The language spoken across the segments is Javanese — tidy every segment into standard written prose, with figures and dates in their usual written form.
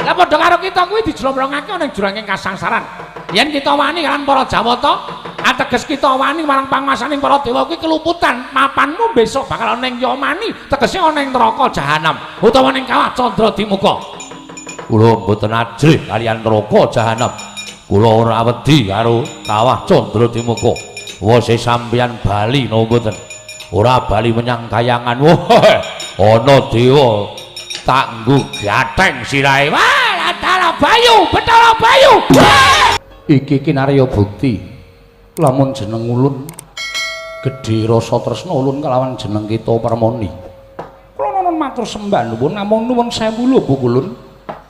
Lah padha karo kita kuwi dijlombrongake ning juranging kasangsaran. Yen kita wani kan para Jawata, ateges kita wani marang pangwasaning para dewa kuwi keluputan, mapanmu besok bakal ana ning Yamani, tegese ana ning neraka jahanam utawa ning kawah Candra Dimuka. Kula mboten ajrih kaliyan neraka jahanam. Kula ora wedi karo kawah Candra Dimuka. Wose sampeyan bali napa mboten? Ora bali menyang kayangan. Wah, ana dewa tak nggo gateng sirahe. Wah, Batara Bayu, Batara Bayu. Iki kinarya bukti lamun jeneng ulun gedhe rasa tresna ulun kelawan jeneng kita Permoni. Kula nuwun matur sembah nuwun namung nuwun sewu lho Bu Kulun.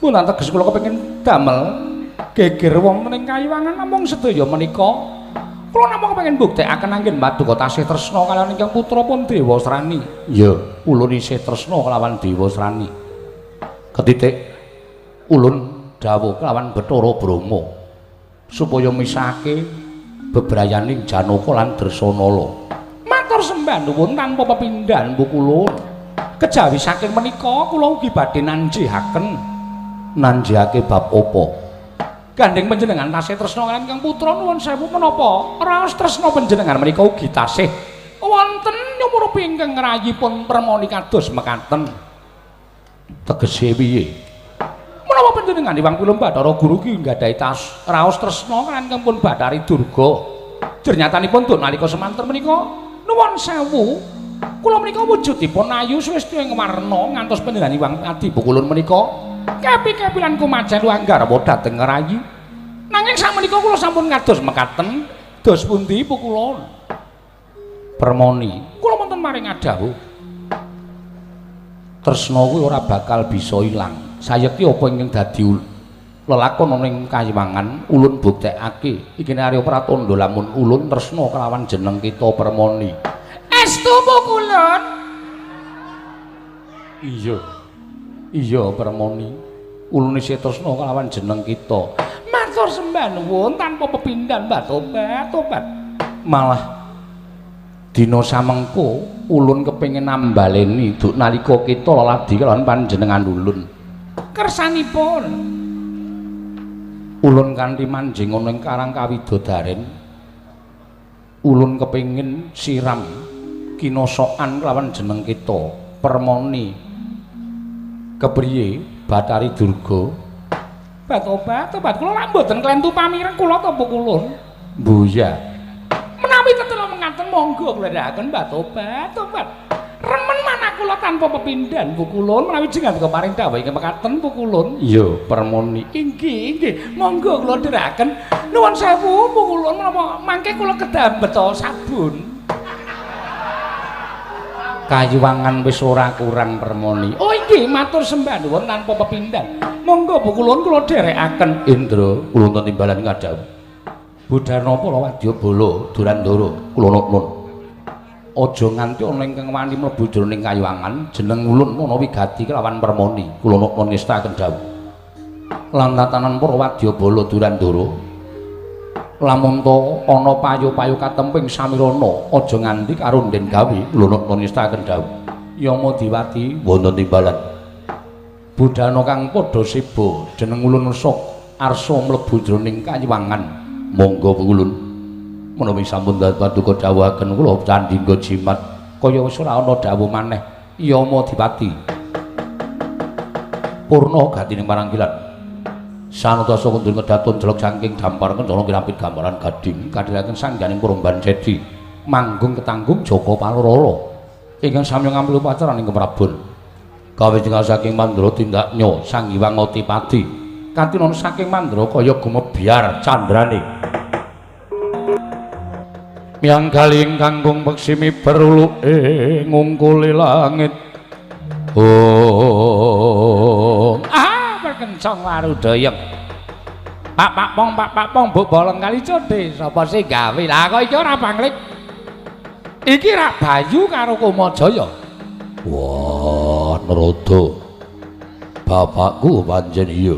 Mun ateges kula kepengin damel geger wonten ing Kayuwangan namung sedaya menika kula namung kepengin buktekaken anggen paduka tasih tresna kaliyan ingkang putrapun Dewa Srani. Ya, ulun isih tresna kelawan Dewa Srani. Ketitik ulun dawuh kelawan Bathara Brahma supaya misahake bebrayaning Janaka lan Dresanala. Matur sembah nuwun tanpa pepindhan Bu Kulun. Kejawi saking menika kula ugi badhe nanjihake bab apa? Gandeng panjenengan tasih tresna kaliyan Kang Putra nuwun sewu menapa raos tresna panjenengan menika ugi tasih wonten nyumurupi ingkang ngrayipun Permoni kados mekaten. Tegese piye? Menapa panjenengan Hyang Kulum Bathara Guru ki nggadahi raos tresna kaliyan Kang Pun Bathari Durga. Jernyatanipun duk nalika semanten menika nuwun sewu kula menika wujudipun ayu swesta ing warna ngantos panjenengan Hyang Adi Bu Kulun menika kepi-kepilan kumajan anggarwa dhateng ngerayi. Nanging sakmenika kula sampun kados mekaten. Dos pundi Bu Kulun? Permoni, kula wonten maring adhawuh. Tresna kuwi ora bakal bisa ilang. Sayekti apa ingkang dadi lelakon ana ing Kayuwangan ulun buktekake iki Arya Pratandha lamun ulun tresna kelawan jeneng kita Permoni. Estu Bu Kulun? Iya. Iya Permoni. Ulun isih tresna kelawan jeneng kita. Matur sembah nuwun tanpa pepindhan tobat. Malah dina samengko ulun kepengin nambaleni duk nalika kita leladi kelawan panjenengan ulun. Kersanipun ulun kanthi manjing ana ing Karang Kawidodaren. Ulun kepengin siram kinosokan kelawan jeneng kita Permoni. Kepriye Bathari Durga? Tobat kula lak mboten klentu pamireng kula to Bu Kulun. Mbuya. Menawi tetep mengaten monggo kula ndhakaken tobat. Remen manah kula tanpa pepindhan Bu Kulun menawi jenengan keparing dawuh ingkang mekaten Bu Kulun. Iya, Permoni. Inggih. Monggo kula ndherekaken. Nuwun sewu Bu Kulun menapa mangke kula kedah beto sabun. Kayuwangan wis ora kurang Permoni. Oh inggih, matur sembah nuwun tanpa pepindhan. Monggo Bu Kulun kula dherekaken. Indra, kula wonten timbalan ngadhawuh. Budarnapa Wadyabala Durandara kula nuwun. Aja nganti ana ingkang wani mlebu jroning Kayuwangan jeneng ulun ana wigati kelawan Permoni. Kula nuwun ngestaken dawuh. Lan tatanan para Wadyabala Durandara lamun to ana payu-payu katemping samirana aja nganti karo nden gawe kula nuwun ngestaken dawuh. Yama Diwati wonten timbalan. Budana kang padha siba jeneng ulun arsa mlebu jroning Kayuwangan. Monggo ulun menawi sampun paduka dawuhaken kula candhingga jimat kaya wis ora ana dawuh maneh. Yama Diwati purna gatining maranggilan sanadasa kundur ngedatun jelek saking dampar kencana kirampit gambaran gading kadhiraken sangganing Promban Cedi manggung ketanggung Jaka Palorala ingkang sami ngambil upacara ing Prabon kawijengan saking Mandra tindaknya Sang Hyang Adipati katinon saking Mandra kaya gumebyar candrane miang galing kanggung peksimi berulu ngungkuli langit berkencang warudayeng Pak Pong Buk Bolong kali Conde sapa sing gawe lah kok iki ora panglik iki rak Bayu karo Kumajaya. Wah Narada bapakku pancen iya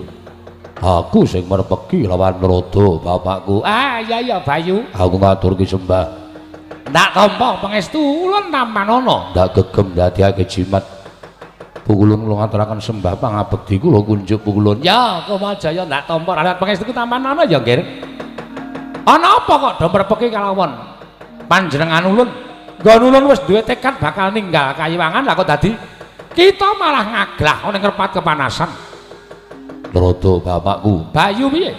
aku sing merpeki lawan Narada bapakku. Iya Bayu aku ngaturke sembah ndak tampa pangestu ulun tamanana ndak gegem dadiake jimat Pukulun kula ngaturaken sembah pangabekti kula kunjuk pukulun. Ya, Kamajaya ndak tampa ralat pangestu tampan ana ya, Nggih. Ana apa kok do mrepeki kalawon panjenengan ulun? Nggon ulun wis duwe tekad bakal ninggal Kayiwangan lah kok dadi kita malah ngaglah ning ngerpat kepanasan. Narada bapakku, Bayu piye?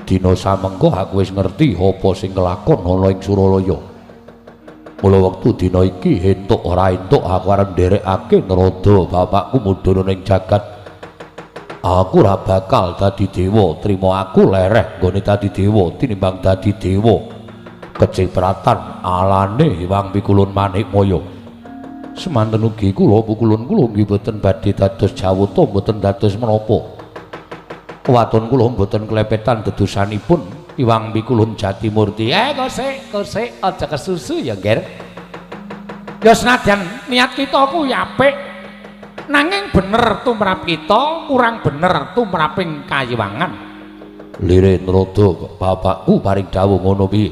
Dina samengko aku wis ngerti apa sing kelakon ana ing Suralaya. Mula wektu dina iki entuk ora entuk aku arep nderekake Narada bapakku mudhun ning jagat. Aku ora bakal dadi dewa, trima aku lereh nggone dadi dewa tinimbang dadi dewa. Kecipratan alane Hyang Pikulun Manikmaya. Semanten ugi kula pukulun kula nggih boten badhe dados jawata boten dados menapa. Waton kula boten klepetan dedosanipun Hyang Pikulun Jatimurti. Kosek aja kesusu ya, Ger. Ya senadyan niat kita kuwi apik. Nanging bener tumrap kita, kurang bener tumraping Kayiwangan. Lire Narada bapakku paring dawuh ngono piye?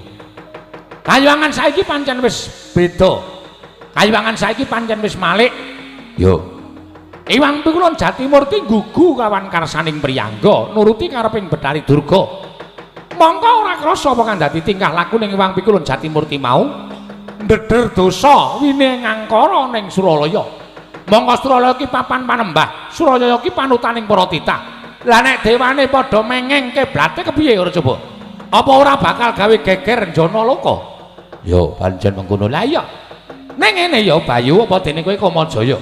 Kayiwangan saiki pancen wis beda. Kayiwangan saiki pancen wis malih. Yo. Hyang Pikulun Jatimurti gugu kawan karsaning priyangga, nuruti kareping Betari Durga. Mongko ora krasa apa kang dadi tingkah laku ning Hyang Pikulun Jatimurti mau ndeder dosa wine ngangkara ning Suralaya. Mongko Suralaya ki papan panembah, Suralaya ki panutaning para titah. Lah nek dewane padha mengeng kiblate kepiye ora coba? Apa ora bakal gawe geger Jana Loka? Yo pancen mengkono. Lah iya. Ning ngene ya Bayu apa dene kowe Kamajaya.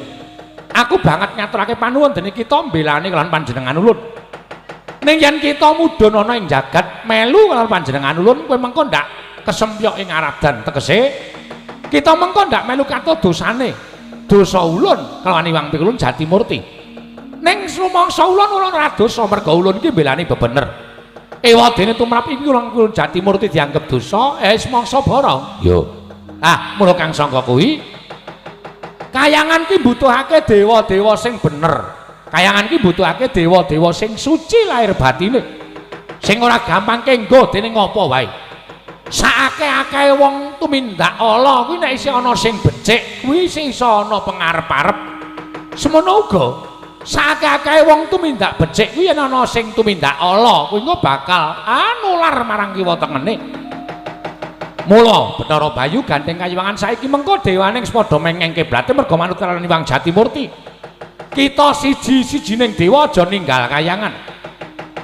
Aku banget ngaturake panuwun dene kita mbelani kelawan panjenengan ulun. Ning yen kita mudhun ana ing jagat melu kelawan panjenengan ulun kowe mengko ndak kesempyok ing aradan tegese kita mengko ndak melu katut dosane. Dosa ulun kelawan Hyang Pikulun Jatimurti. Ning sumangsa ulun ora dosa merga ulun iki mbelani bebener. Ewadene tumrap iki Hyang Pikulun Jatimurti dianggep dosa, semangsa bara. Yo. Mula kang sangka kuwi kayangan ki butuhake dewa-dewa sing bener. Kayangan ki butuhake dewa-dewa sing suci lahir batine. Sing ora gampang kenggo dene ngapa wae. Saake-akeh wong tumindak ala kuwi nek isih ana sing becik kuwi sing iso ana pangarep-arep. Semono uga saake-akeh wong tumindak becik kuwi yen ana sing tumindak ala kuwi engko bakal nular marang kiwa tengene. Mula Bathara Bayu gandeng Kayiwangan saiki mengko dewane wis padha mengeng kiblate merga manut karo Hyang Jatimurti. Kita siji-sijining dewa aja ninggal Kayangan.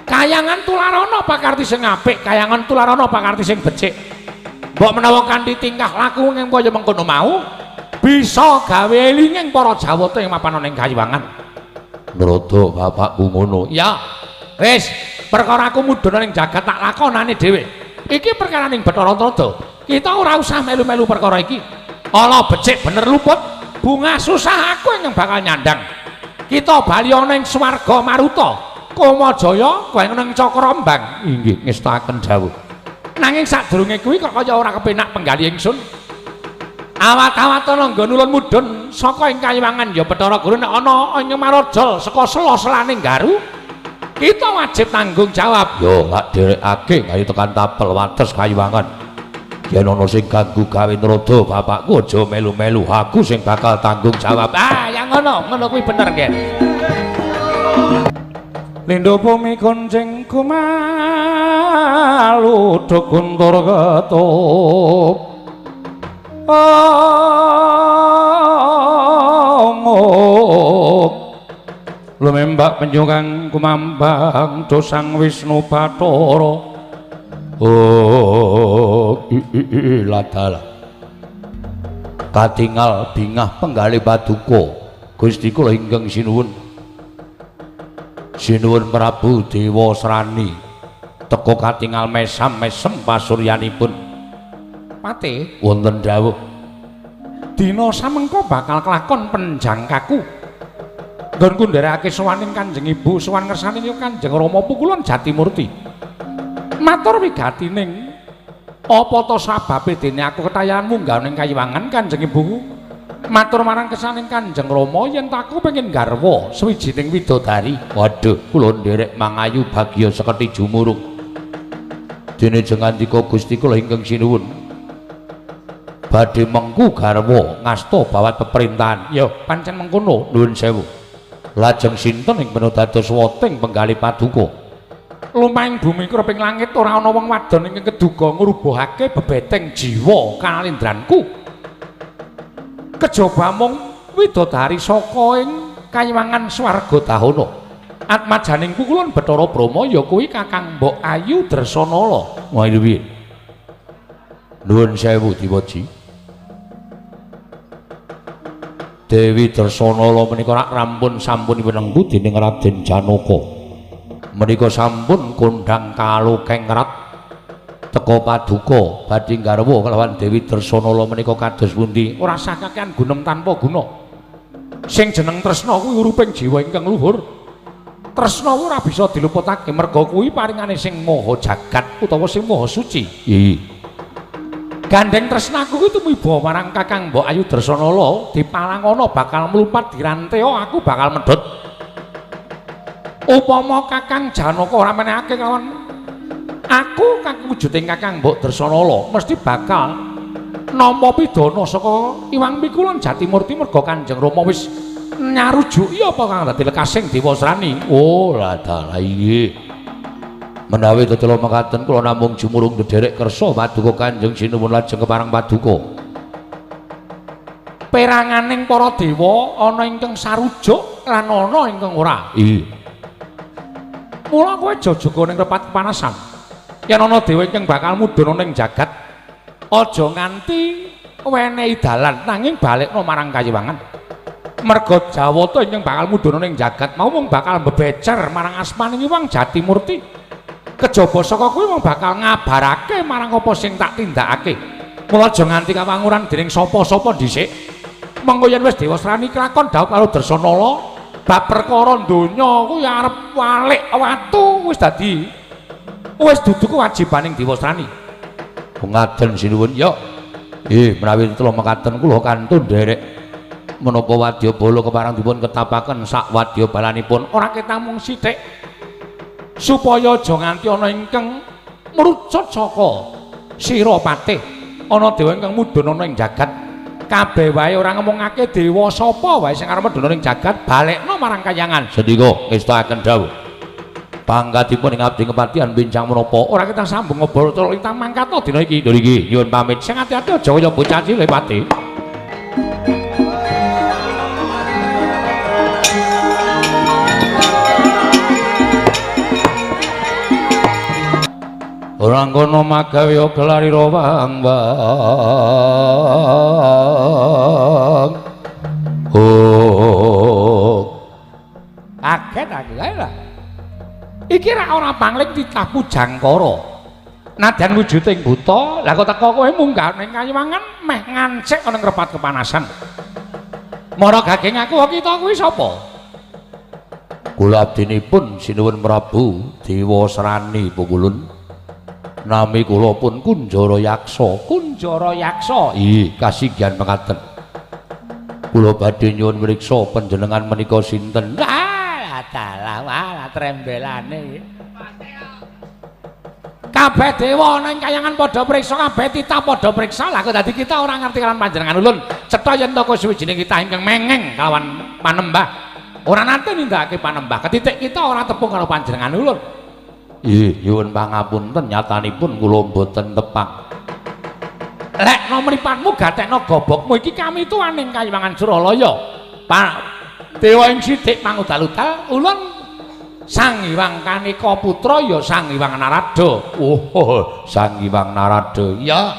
Kayangan tularana pakarti sing apik, kayangan tularana pakarti sing becik. Mbok menawa kanthi tingkah laku ing kaya mengkono mau bisa gawe elinging para Jawata ing mapan ning Kayiwangan. Narada bapakku ngono. Ya. Wis, perkara aku mudhun ning jagat tak lakonane dhewe. Iki perkara ning Bathara Narada. Kita ora usah melu-melu perkara iki. Ala becik bener luput, bunga susah aku yang bakal nyandang. Kita bali ana ing swarga Maruta. Kamajaya kowe nang Cakrambang. Inggih ngestaken dawuh. Nanging sadurunge kuwi kok kaya ora kepenak penggali ingsun. Awat-awat ana nggon ulun mudhun saka ing Kayiwangan ya Bathara Guru nek ana ing Marajal saka sela-selane Garu kita wajib tanggung jawab. Yo lak dherekake kaya tekan tapel wates Kayiwangan. Yen ana sing ganggu gawe Narada bapakku aja melu-melu, aku sing bakal tanggung jawab. Yang ngono kuwi bener nggih. Lindho bumi konjeng kumalu guntur ketup lumembak penjungan kumambang dosang Wisnu Bathara ladala katingal bingah penggali paduka Gusti kula ingkang sinuwun Prabu Dewa Srani teka katingal mesam-mesem pasuryanipun. Pate wonten dawuh dina samengko bakal kelakon penjangkaku nggonku nderekake sowaning Kanjeng Ibu sowan ngersani Kanjeng Rama Pukulun Jatimurti matur wigatining apa to sababe dene aku ketayan munggah ning Kayiwangan Kanjeng Ibu matur marang kesaning Kanjeng Rama yen aku pengin garwa sawijining widodari. Waduh, kula nderek mangayu bagya seketi jumurung. Dene jeng andika Gusti kula ingkang sinuwun. badhe mengku garwa ngasta bawat peperintahan. Ya, pancen mengkono. Nuwun sewu. Lajeng sinten ing menawa dados woting penggali paduka? Lumaing bumi kreping langit ora ana wong wadon ingkang keduga ngrubuhake bebeteng jiwa kalindranku. Kejaba mung widodari saka ing kayiwangan swarga dahana. Atmajaningku kulon Bathara Brahma ya kuwi Kakang Mbok Ayu Dresanala. Wah iki piye? Nuwun sewu Diwaji. Dewi Dresanala menika rak rampun sampunipun nenggu dening Raden Janaka. Menika sampun kondhang kalukeng rat teka paduka badhe garwa kelawan Dewi Dresanala menika kados pundi? Ora sakakean gunem tanpa guna. Sing jeneng tresna kuwi uruping jiwa ingkang luhur. Tresna ora bisa diluputake merga kuwi paringane sing maha jagat utawa sing maha suci. Iya. Gandeng tresnaku kuwi tumiba marang Kakang Mbok Ayu Dresanala dipalangana bakal mlupat diranteo aku bakal medhot. Upama Kakang Janaka ora menehake kawan aku kang wujuding Kakang Mbok Dresanala mesti bakal nampa pidana saka Iwang Pikulun Jatimurti merga Kanjeng Rama wis nyarujuki apa kang dadi lekasing Dewasrani. Oh, la dalah iki. Menawi tetelo mekaten kula namung jumurung ndederek kersa paduka Kanjeng Sinuwun lajeng keparang paduka. Peranganing para dewa ana ingkang sarujuk lan ana ingkang ora. Iya. Mula kowe jajaga ning repat kepanasan. Yen ana dewa ingkang bakal mudhun ning jagat, aja nganti wenehi dalan nanging balekno marang kayiwangan. Merga Jawata ingkang bakal mudhun ning jagat mau mung bakal mbebecer marang asmaning Iwang Jatimurti. Kejaba saka kuwi mung bakal ngabarake marang apa sing tak tindakake. Mula aja nganti kawanguran dening sapa-sapa dhisik. Mengko yen wis Dewasrani kelakon dhawuh karo Dresanala, bab perkara donya kuwi arep walik watu wis dadi wis dudu kewajibaning Dewasrani. Ngaten sinuwun ya. Menawi tetelo mekaten kula kantun nderek menapa wadyabala keparang dipun ketapaken sak wadyabalanipun ora ketang mung sithik supaya aja nganti ana ingkang mrucut saka sira patih ana dewa ingkang mudhun ana ing jagat kabeh wae ora ngomongake dewa sapa wae sing arep mudhun ing jagat balekno marang kayangan. Sendika ngestakaken dawuh pangkatipun ing abdi kepatihan bincang menapa ora ketang sambung ngobrol terus ingkang mangkatna dina iki. Lho iki nyuwun pamit sing ati-ati aja kaya bocah cilik pati. Orang kono magawe gelarira wang-wang. Kaget aku kae lah. Iki ora pangling titah pujangkara. Nadyan wujuding buta, lah kok teko kowe munggah ning kayiwangan meh ngancik ana ngrepat kepanasan. Mara gaging aku kita kuwi sapa? Kula abdinipun Sinuwun Prabu Dewasrani Pukulun. Nami kula pun Kunjara Yaksa. Kunjara Yaksa. Nggih, kasinggihan mekaten. Kula badhe nyuwun mriksa panjenengan menika sinten? Lah dalah walah trembelane. Kabeh dewa ning kayangan padha priksa, kabeh titah padha priksa. Lah kok dadi kita ora ngerti kalian panjenengan ulun. Cetha yen toko suwijining kita ingkang mengeng kalawan panembah. Ora nate nindakake panembah. Ketitik kita ora tepung karo panjenengan ulun. Nyuwun pangapunten nyatanipun kula mboten tepang. Lek no mripatmu gatekno gobokmu iki kami tuwaning kayiwangan Suralaya. Pak dewa ing sithik mangudal-udal ulun Sang Hyang Kanika putra ya Sang Hyang Narada. Oh, Sang Hyang Narada. Ya.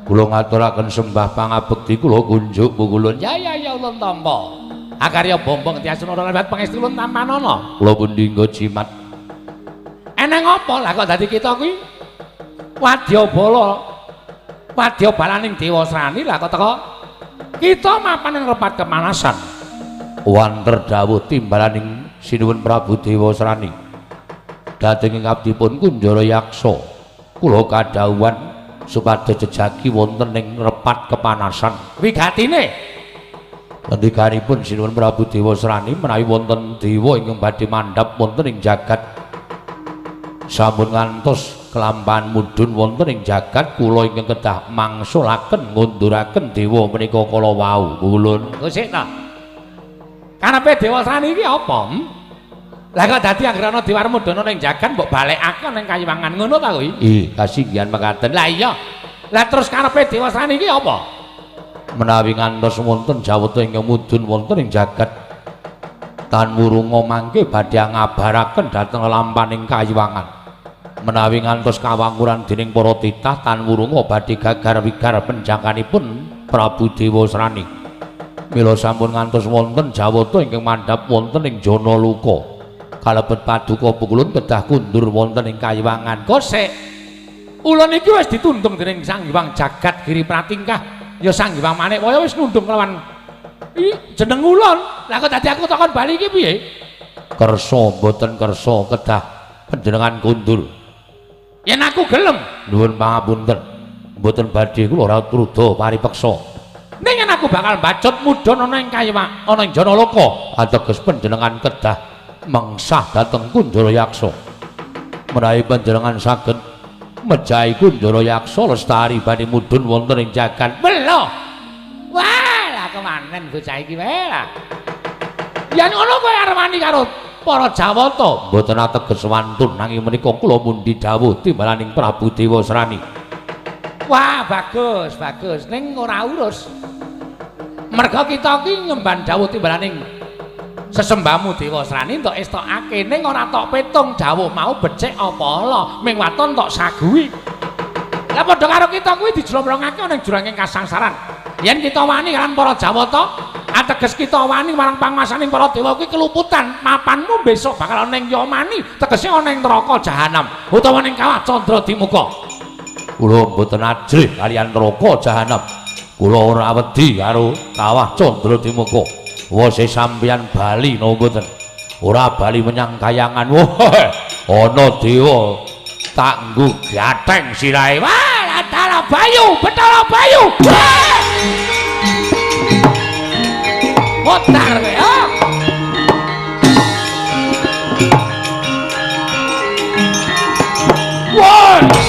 Kula ngaturaken sembah pangabekti kula kunjuk Pukulun. Ya ulun tampa. Akarya bombong tiasuna lewat pangestu ulun tampanana. Kula pundi nggo jimat. Eneng apa lah kok dadi kita kuwi wadyabalaning Dewasrani lah kok teko kita mapan ing repat kemanasan wonten dawuh timbalaning Sinuwun Prabu Dewasrani dhateng ing abdipun Kunjara Yaksa kula kadhawuhan supados jejagi wonten ing repat kepanasan wigatine ngendikanipun Sinuwun Prabu Dewasrani menawi wonten dewa ingkang badhe mandhap wonten ing jagat sampun ngantos kelampahan mudhun wonten ing jagat kula ingkang kedah mangsulaken ngunduraken dewa menika kala wau ulun sik ta karepe dewa srani iki apa lah kok dadi anggere ana dewa mudhana ning jagat mbok balekake ning Kayiwangan ngono ta kuwi kasinggihan mekaten lah iya lah terus karepe dewa srani iki apa menawi ngantos wonten jawata ingkang mudhun wonten ing jagat tan wurunga mangke badhe ngabaraken dhateng lampaning Kayiwangan menawi ngantos kawanguran dening para titah tan wurunga badhe gagar wigar penjangkanipun Prabu Dewa Srani mila sampun ngantos wonten jawata ingkang mandhap wonten ing Janaluka kalebet paduka pukulun kedah kundur wonten ing Kayiwangan kok sik ulun iki wis ditundung dening Sang Hyang Jagat Giri Pratingkah ya Sang Hyang Manikmaya wis nundung kelawan jeneng ulun lah kok dadi aku takon bali iki piye kersa mboten kersa kedah panjenengan kundur yen aku gelem nuwun pangapunten mboten badhe kula ora truda paripeksa ning yen aku bakal bacut mudhun ana ing Kayiwangan ana ing Janaloka ateges panjenengan kedah mengsah dhateng Kundara Yaksa menawi panjenengan saged mejahi Kundara Yaksa lestari badhe mudhun wonten ing jagat bela wah lah kemanen bocah iki wae lah yen ngono kowe arep wani karo para Jawata mboten ateges wantun nanging menika kula mundi dawuh timbalaning Prabu Dewa Srani. Wah, bagus, bagus. Ning ora urus. Merga kita iki nyembah dawuh timbalaning sesembahmu Dewa Srani entuk estokake ning ora tok petung dawuh mau becik apa ala ming waton tok saguhi. Lah padha karo kita kuwi dijlomrongake ning juranging kasangsaran. Yen kita wani kan para Jawata ateges kita wani marang panguwasaning para dewa kuwi keluputan mapanmu besok bakal ana ning Yamani tegese ana ing neraka jahanam utawa ning kawah Candra Dimuka kula mboten ajrih kaliyan neraka jahanam kula ora wedi karo kawah Candra Dimuka wose sampeyan bali napa mboten ora bali menyang Kayangan ana dewa tak nggo gateng sirahe wah Batara Bayu Motar kowe ya. Woi.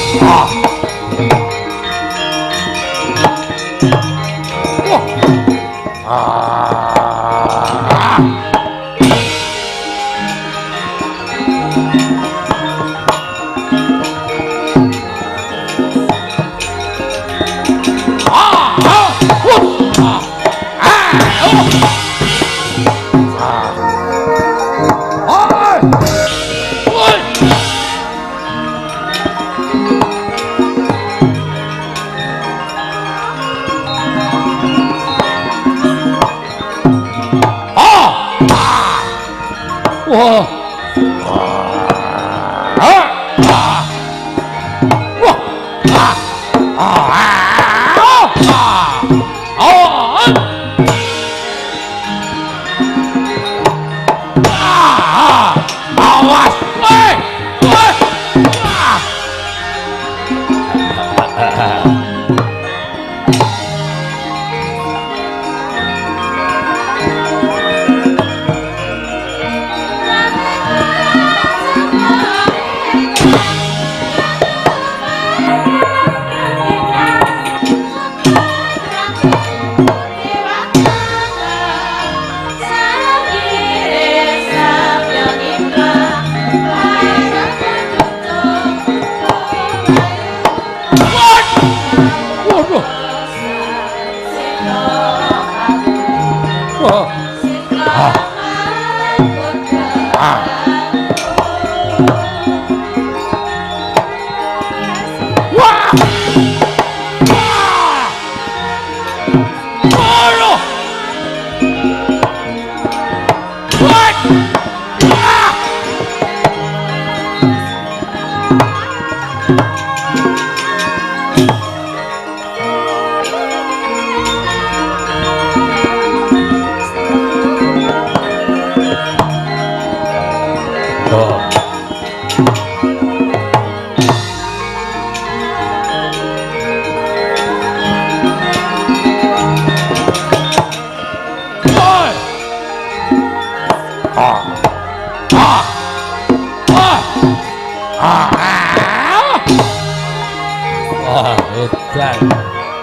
edan.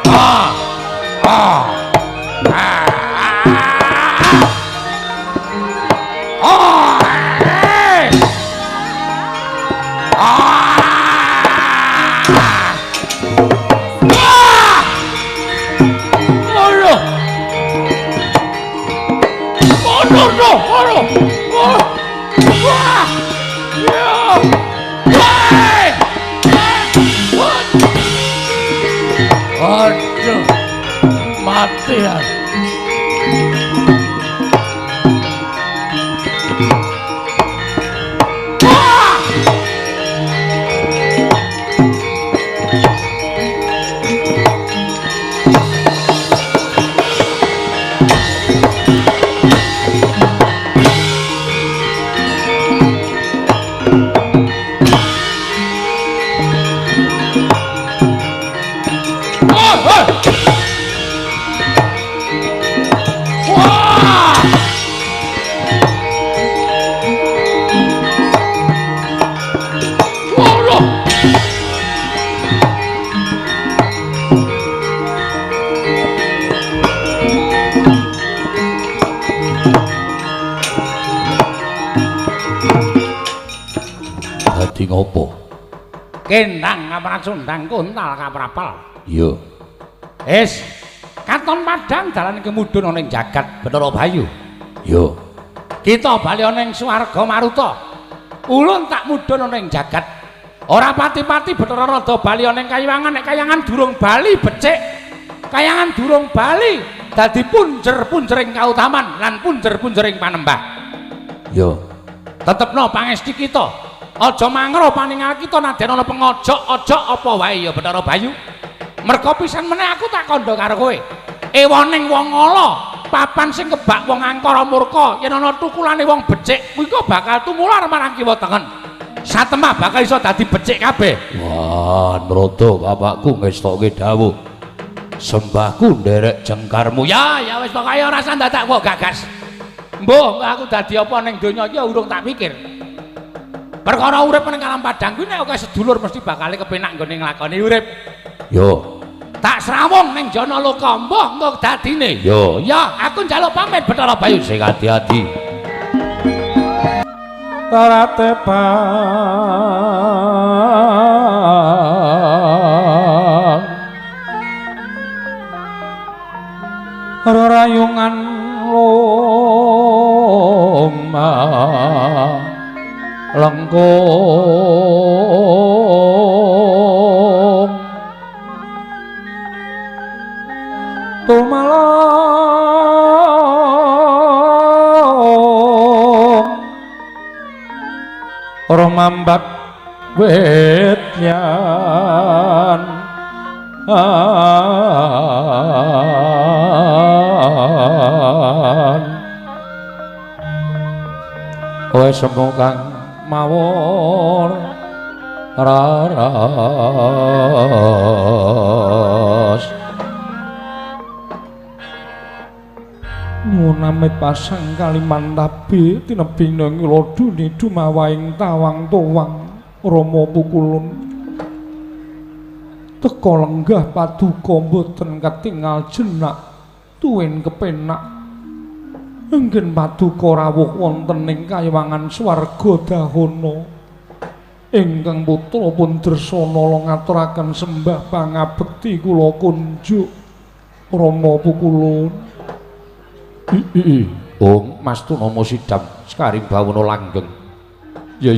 Ah. Ah. Oh, hey. Aduh, mati ya. Dadi ngopo? Kendang kaprak sundang kuntal kaprapal. Iya. Wis, katon padhang dalan kemudhun ana ing jagat Bathara Bayu. Iya. Kita bali ana ing swarga Maruta. Ulun tak mudhun ana ing jagat. Ora pati-pati Bathara Rada bali ana ing kayangan, nek kayangan durung bali becik. Kayangan durung bali dadi punjer-punjering kautaman lan punjer-punjering panembah. Iya. Tetepno pangesti kita. Aja mangro paningal kita nadyan ana pengojok-ojok apa wae ya Bathara Bayu. Merga pisan meneh aku tak kandha karo kowe. Ewoning wong ala, papan sing kebak wong angkara murka, yen ana tukulane wong becik, kuwi kok bakal tumular marang kiwa tengen. Satemah bakal iso dadi becik kabeh. Wah, Nrada bapakku ngestokke dawuh. Sembahku nderek jengkarmu. Ya wis pokoke ora usah dadak kok gagas. Mbuh, aku dadi apa ning donya iki urung tak pikir. Perkara urip ning alam padang kuwi nek akeh sedulur mesti bakal kepenak nggone nglakoni urip. Yo. Tak srawung ning jana loka, mbah engko dadine. Yo, ya aku njaluk pamit Bathara Bayu sing ati-ati. Taratepang rayungan loma lengkung tumalong romambak wetyan kowe semu kang mawon raras nguname pasang kalimantabe tinebing nang lodune dumawaing tawang towang Rama Pukulun teka lenggah paduka mboten katingal jenak tuwin kepenak enggen paduka rawuh wonten ing kayawangan swarga dahana ingkang putra pun Dresana ngaturaken sembah pangabekti kula kunjuk Rama Pukulun. Om Mas Tunama Sidam sekaring bawana langgeng. Ya.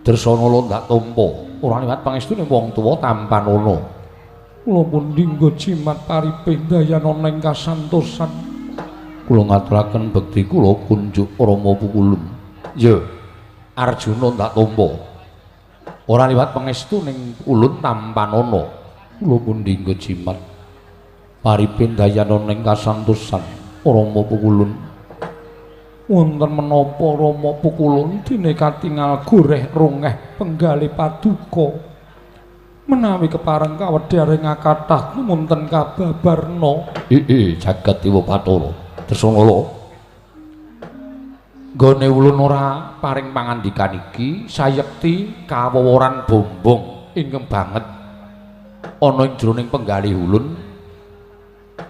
Dresana londak tampa, ora liwat pangestune wong tuwa tampanana. Kula pun dinggo jimat paripih dayana ing kasantosan. Kula ngaturaken bekti kula kunjuk Rama Pukulun. Ya. Arjuna ndak tampa. Ora liwat pangestu ning ulun tampanana. Kula pun dinggo jimat paripih dayana ing kasantosan. Rama Pukulun wonten menapa Rama Pukulun dene katingal goreh rongeh penggalih paduka menawi kepareng kawedharing kathah numunten kababarna jagat Dewa Bathara Dresana nggone ulun ora paring pangandikan iki sayekti kaweworan bombong ingkang banget ana ing jroning penggalih ulun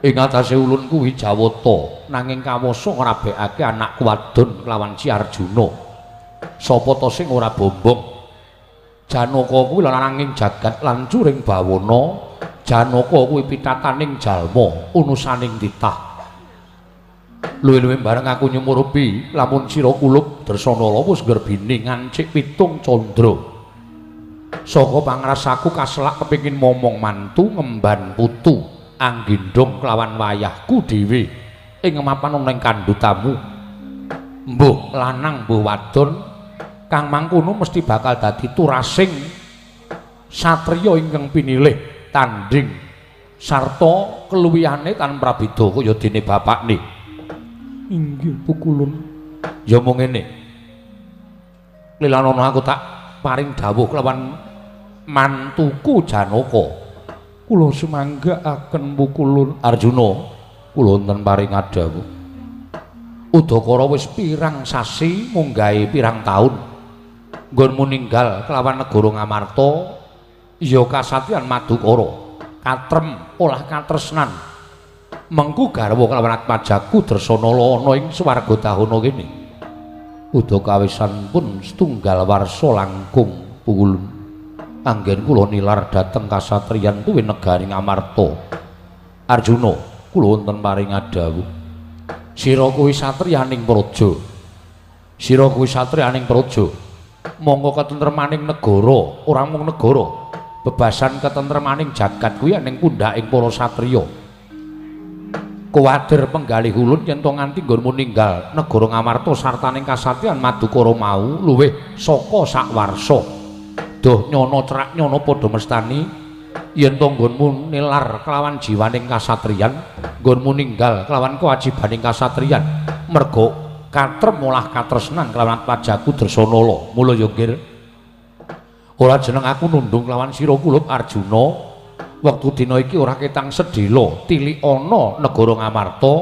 ing atase ulun kuwi Jawata nanging kawasa ngrabekake anakku wadon kelawan Si Arjuna sapa to sing ora bombong Janaka kuwi lananging jagat lan curing bawana Janaka kuwi pitataning jalma unusaning titah luwih-luwih bareng aku nyumurupi lamun sira kulub Dresanala wis gerbine ngancik pitung candra saka pangrasaku kaselak kepengin momong mantu ngemban putu anggendhong kelawan wayahku dhewe ing mapan ning kandhutamu mbuh lanang mbuh wadon kang mangkono mesti bakal dadi turasing satriya ingkang pinilih tanding sarta keluwihane tan prabeda kaya dene bapakne inggih pukulun ya mung ngene lilanana aku tak paring dawuh kelawan mantuku Janaka kula sumanggaaken pukulun Arjuna kula wonten paring adawuh Udakara wis pirang sasi munggahe pirang taun nggonmu ninggal kelawan negara Ngamarta ya kasatyan Madukara katrem olah katresnan mengku garwa kelawan Atmajaku Dresanala ana ing swarga dahana kene udakawisan pun setunggal warsa langkung pukulun anggen kula nilar dhateng kasatriyan kuwi negari Ngamarta Arjuna kula wonten paring adawuh sira kuwi satriyaning praja sira kuwi satriyaning praja monggo ketentremaning negara ora mung negara bebasan ketentremaning jagat kuwi ning pundhaking para satriya kuwatir penggalih ulun yen to nganti nggonmu ninggal negara Ngamarta sartaning kasatyan Madukara mau luwih saka sak warsa doh nyono cerak nyono padha mestani yen to nggonmu nilar kelawan jiwaning kasatriyan nggonmu ninggal kelawan kewajibaning kasatriyan merga katrem olah katresnan kelawan Atmajaku Dresanala mula ya nggih ora jeneng aku nundung kelawan sira kulub Arjuna wektu dina iki ora ketang sedhela tilik ana negara Ngamarta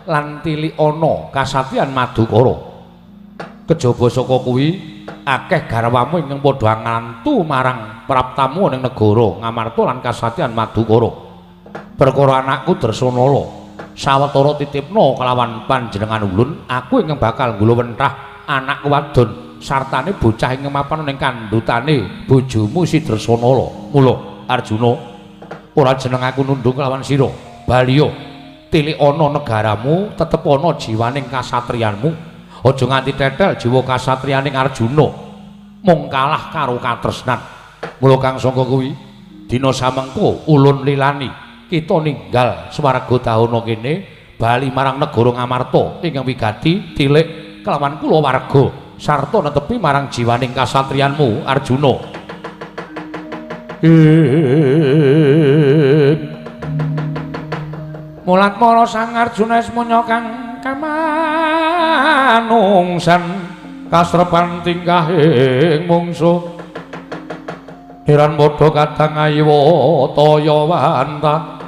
lan tilik ana kasatyan Madukara kejaba saka kuwi akeh garwamu ingkang padha ngantu marang praptamu ning negara Ngamarta lan kasatyan Madukara perkara anakku Dresanala sawetara titipna kelawan panjenengan ulun aku ingkang bakal ngluwenthah anak wadon sartane bocah ing mapan ning kandhutane bojomu Si Dresanala mula Arjuna ora jeneng aku nundung kelawan sira baliya tilik ana negaramu tetep ana jiwaning kasatriyanmu aja nganti tetel jiwa kasatriyaning Arjuna mung kalah karo katresnan mula kang sangka kuwi dina samengko ulun lilani kita ninggal swarga dahana kene bali marang negara Ngamarta ingkang wigati tilik kelawan kula warga sarta netepi marang jiwaning kasatriyanmu Arjuna mulat mara Sang Arjuna semono kang kamanungsan kasrepan tingkahing mungsuh heran padha kadang ayiwata wanta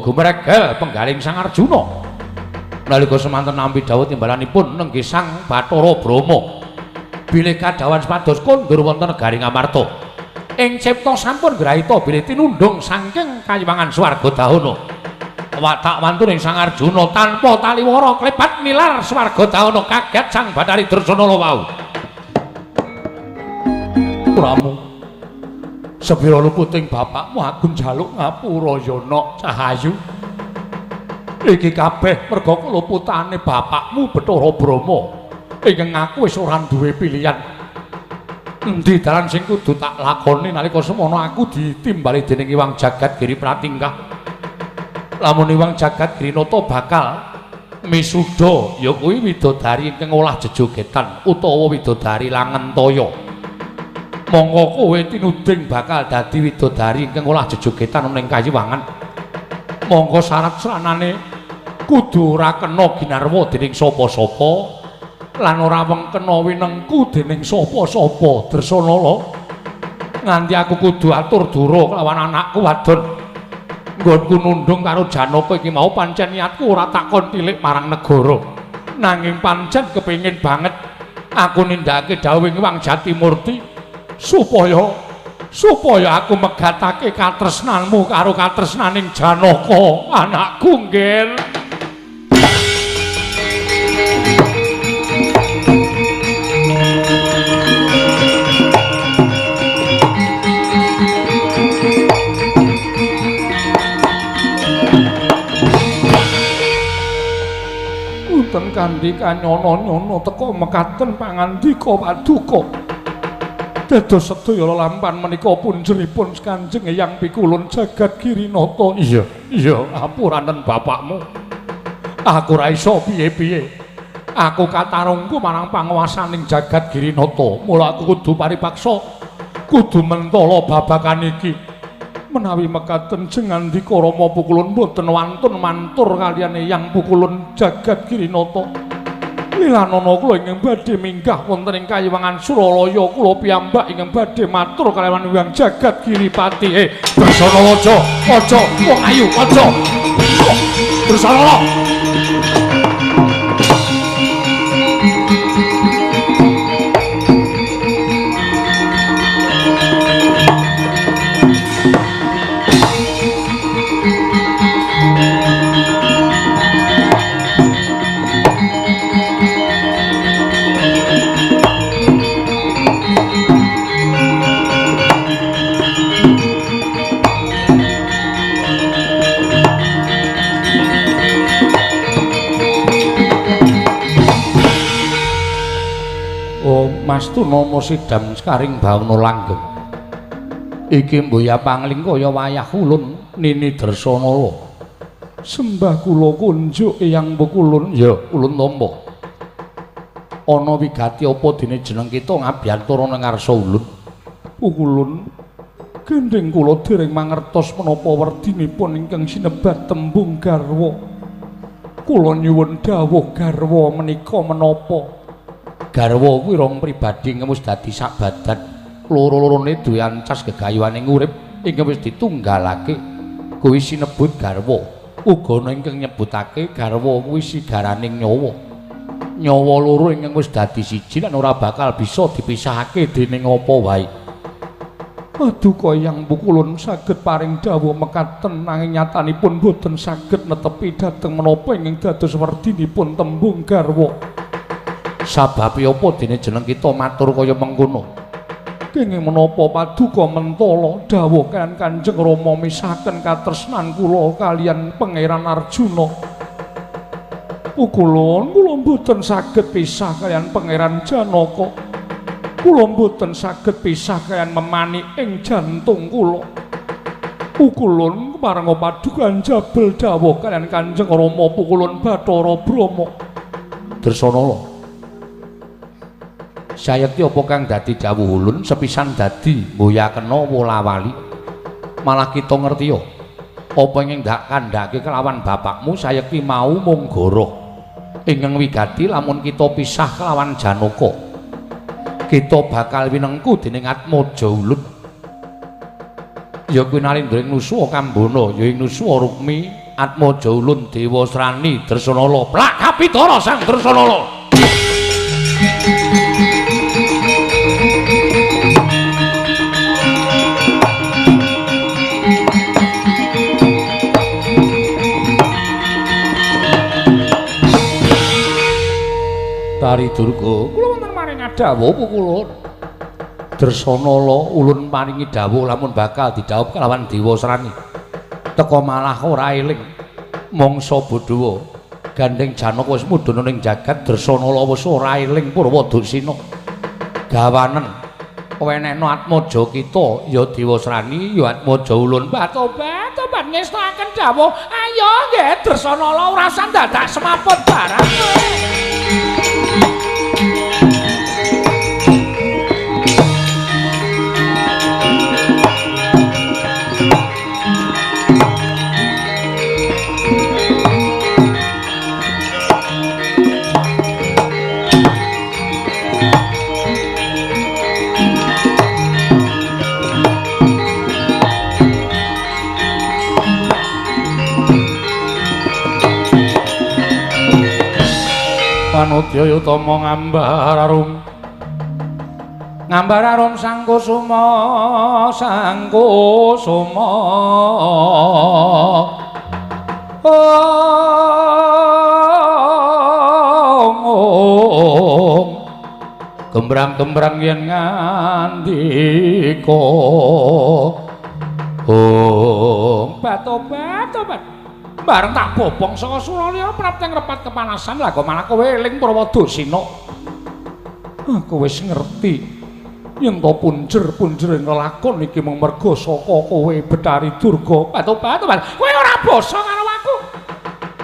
gumregel penggaling Sang Arjuna nalika semanten nampi dawuh timbalanipun nenggih Sang Bathara Brahma bilih kadawan sepados kondur wonten negari Ngamarta ing cipta sampun grahita bilih tinundung saking kayiwangan swarga dahana watak wantuning Sang Arjuna tanpa taliwara klebat nilar swarga dahana kaget Sang Bathari Dresanala wau Pramu sepira luputing bapakmu aku njaluk ngapura yana Cahayu iki kabeh merga keluputane bapakmu Bathara Brahma ingkang aku wis ora duwe pilihan endi dalan sing kudu tak lakoni nalika semono aku ditimbali dening Iwang Jagadgiri Pratingkah lamun Iwang Jagadgiri Nata bakal misuda ya kuwi widodari ingkang olah jejogetan utawa widodari Langentaya monggo kowe tinuding bakal dadi widodari ingkang olah jejogetan ning kayiwangan monggo syarat-syaratane kudu ora kena ginarwa dening sapa-sapa lan ora wengkena winengku dening sapa-sapa Dresanala nganti aku kudu atur dura kelawan anakku wadon nggonku nundung karo Janaka iki mau pancen niatku ora takon tilik marang negara nanging pancen kepengin banget aku nindakake dawuh Iwang Jatimurti supaya supaya aku megatake katresnanmu karo katresnaning Janaka anakku nggen. Wonten kandhi kanyono-nyono teka mekaten pangandika paduka. Dados sedaya lelampahan menika punjeripun Kanjeng Eyang Pikulun Jagat Girinata. Iya, apuranen bapakmu. Aku ora iso piye-piye. Aku katarungku marang panguwasaning Jagat Girinata. Mula aku kudu paripaksa, kudu mentala babagan iki. Menawi mekaten jengandika Rama Pukulun boten wantun mantur kaliyan Eyang Pukulun Jagat Girinata. Lilanana kula ingkang badhe minggah wonten ing Kayiwangan Suralaya kula piyambak ingkang badhe matur kaliyan Hyang Jagat Giripati. Bersana aja wong ayu aja. Bersana. Mastu nama sidam skaring bawana langgeng. Iki mboya pangling kaya wayah ulun Nini Dresana. Sembah kula kunjuk Eyang Pukulun, ya ulun tampa. Ana wigati apa dene jeneng kita ngabiyantara nang ngarsa ulun? Pukulun, gendheng kula dereng mangertos menapa werdinipun ingkang sinebat tembung garwa. Kula nyuwun dawuh garwa menika menapa? Garwa kuwi rong pribadi ingkang wis dadi sak badan. Loro-lorone duwe ancas gegayuhaning urip ingkang wis ditunggalake. Kuwi sinebut garwa. Uga ana ingkang nyebutake garwa kuwi sigaraning nyawa. Nyawa loro ingkang wis dadi siji lan ora bakal bisa dipisahake dening apa wae. Paduka Eyang Pukulun saged paring dawuh mekaten nanging nyatanipun boten saged netepi dhateng menapa ingkang dados werdinipun tembung garwa. Sababe apa dene jeneng kita matur kaya mengkono? Kenging menapa paduka mentala dawuh kan Kanjeng Rama misahaken katresnan kula kaliyan Pangeran Arjuna. Pukulun kula mboten saged pisah kaliyan Pangeran Janaka. Kula mboten saged pisah kaliyan memani ing jantung kula. Pukulun marang padukan jabel dawuh kaliyan Kanjeng Rama Pukulun Bathara Brama. Dresana sayekti apa kang dadi dawuh ulun sepisan dadi mboyakena wolawali. Malah kita ngerti yo apa ingkang ndak kandhake kelawan bapakmu sayekti mau mung goroh ingkang wigati lamun kita pisah kelawan Janaka kita bakal winengku dening Atmaja ulun. Ya kuwi nalindring Nusuwa Kambana ya ing Nusuwa Rukmi Atmaja ulun Dewa Srani Dresanala plak kapitara Sang Dresanala. Tari Durga, kula wonten maring dawuh Pukulun. Dresanala ulun paringi dawuh lamun bakal didhawuh kelawan Dewa Srani. Teka malah ora eling mangsa Badawa. Gandeng Janaka wis mudhun ning jagat Dresanala wis ora eling Purwadasina. Gawanen wenehna Atmaja kita ya Dewa Srani ya Atmaja ulun. Tobat ngestakaken dawuh. Ayo nggih Dresanala ora usah dadak semaput barang. Panudya Utama ngambar arum ngambar arum sang kusuma gembrang-gembrang yen ngandika bat-obat bareng tak bobong saka Suralaya prapta ngrepat kepanasan lah kok malah kowe eling Prawadasina kowe wis ngerti yen to punjer-punjer nglakon iki mung merga saka kowe Betari Durga bat-obat kowe ora basa karo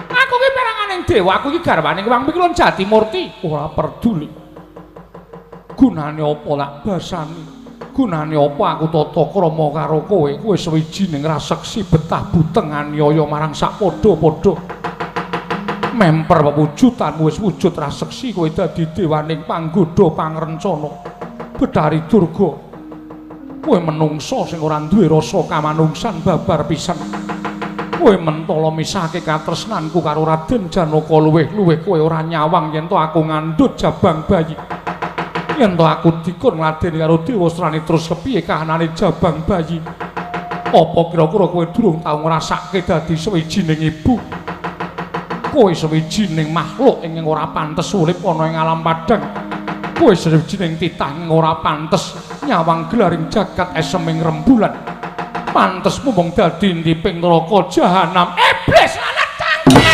aku ki peranganing dewa aku iki garwane Hyang Pikulun Jatimurti ora peduli gunane apa lak basani gunane apa aku tata krama karo kowe sawijining raseksi betah buteng aniaya marang sak padha-padha memper pewujudanmu wis wujud raseksi kowe dadi dewaning panggoda pangrencana Betari Durga kowe menungsa sing ora duwe rasa kamanungsan babar pisan kowe mentala misahke katresnanku karo Raden Janaka luwih kowe ora nyawang yen to aku ngandhut jabang bayi yen to aku dikon ngladeni karo Dewa Srani terus kepiye kahanane jabang bayi apa kira-kira kowe durung tau ngrasake dadi sawijining ibu kowe sawijining makhluk ing ora pantes urip ana ing alam padang kowe sawijining titah ing ora pantes nyawang gelaring jagat eseming rembulan pantes mung dadi ndiping neraka jahanam iblis lan cangkeme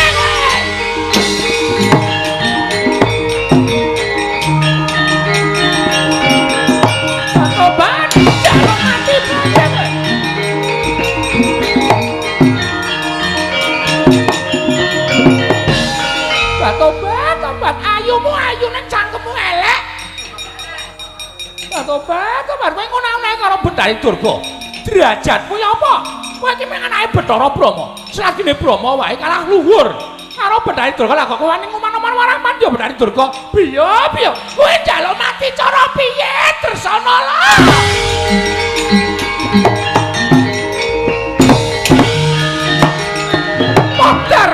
Tobat ayumu ayu ning cangkemmu elek. Tobat kowe ngono-ngono karo Betari Durga. Derajatmu ya apa? Kowe iki mung anake Bathara Brahma. Selagine Brahma wae kalah luhur. Karo Betari Durga lah kok kowe ning omah-omah marang mandya Betari Durga. Piye? Kowe njaluk mati cara piye? Tresana lho. Podar.